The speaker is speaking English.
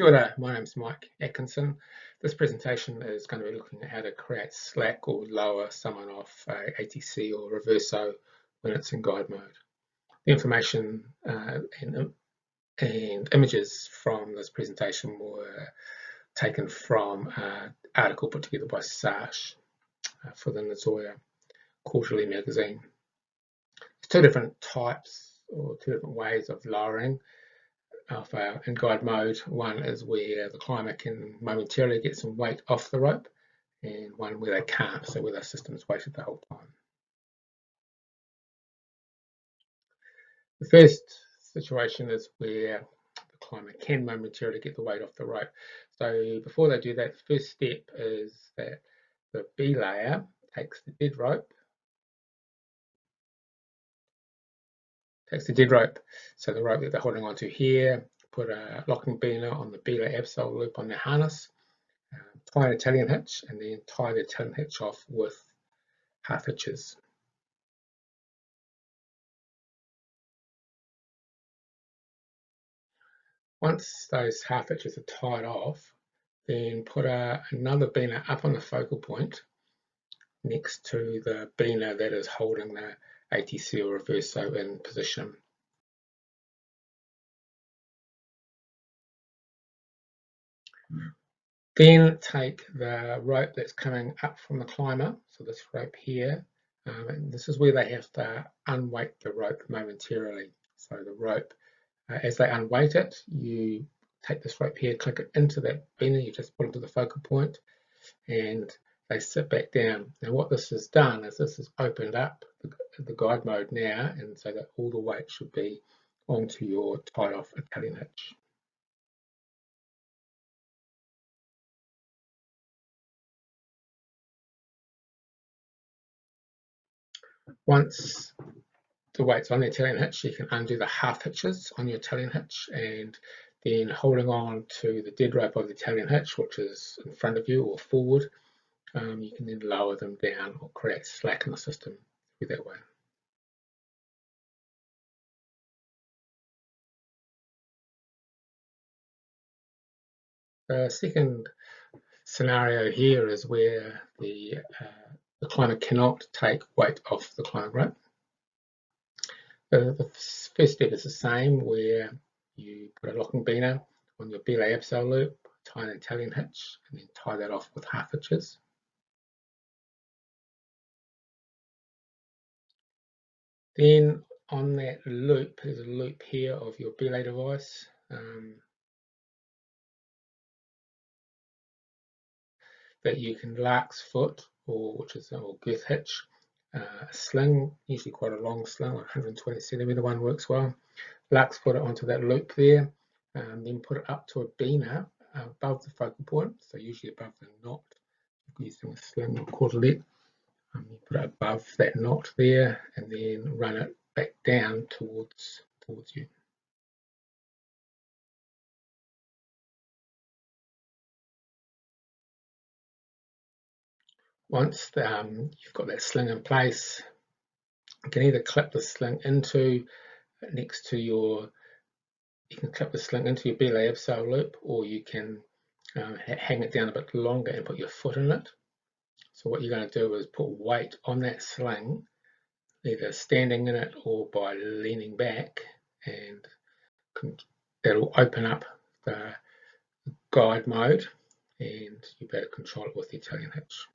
Kia ora, my name's Mike Atkinson. This presentation is going to be looking at how to create slack or lower someone off ATC or reverso when it's in guide mode. The information and images from this presentation were taken from an article put together by Sash for the Nazoya Quarterly magazine. There's two different types or two different ways of lowering in guide mode. One is where the climber can momentarily get some weight off the rope, and one where they can't, so where the system's weighted the whole time. The first situation is where the climber can momentarily get the weight off the rope. So before they do that, the first step is that the belayer takes the dead rope, so the rope that they're holding onto here, put a locking biner on the belay absol loop on their harness, tie an Italian hitch, and then tie the Italian hitch off with half hitches. Once those half hitches are tied off, then put another biner up on the focal point next to the biner that is holding the ATC or reverso in position. Then take the rope that's coming up from the climber, so this rope here, and this is where they have to unweight the rope momentarily. So the rope, as they unweight it, you take this rope here, click it into that biner you just put into the focal point, and they sit back down. Now what this has done is this has opened up the guide mode now, and so that all the weight should be onto your tied off Italian hitch. Once the weight's on the Italian hitch, you can undo the half hitches on your Italian hitch, and then holding on to the dead rope of the Italian hitch, which is in front of you or forward, you can then lower them down or create slack in the system through that way. The second scenario here is where the climber cannot take weight off the climbing rope. The first step is the same, where you put a locking biner on your belay absol loop, tie an Italian hitch, and then tie that off with half hitches. Then on that loop, there's a loop here of your belay device. That you can lark's foot, which is a girth hitch, a sling, usually quite a long sling, like 120 centimetre one works well. Lark's foot it onto that loop there, then put it up to a biner above the focal point, so usually above the knot. If you're using a sling or quarterlet, you put it above that knot there, and then run it back down towards you. Once you've got that sling in place, you can either clip the sling into you can clip the sling into your belay absol loop, or you can hang it down a bit longer and put your foot in it. So what you're going to do is put weight on that sling, either standing in it or by leaning back, and that'll open up the guide mode, and you'll be able to control it with the Italian hitch.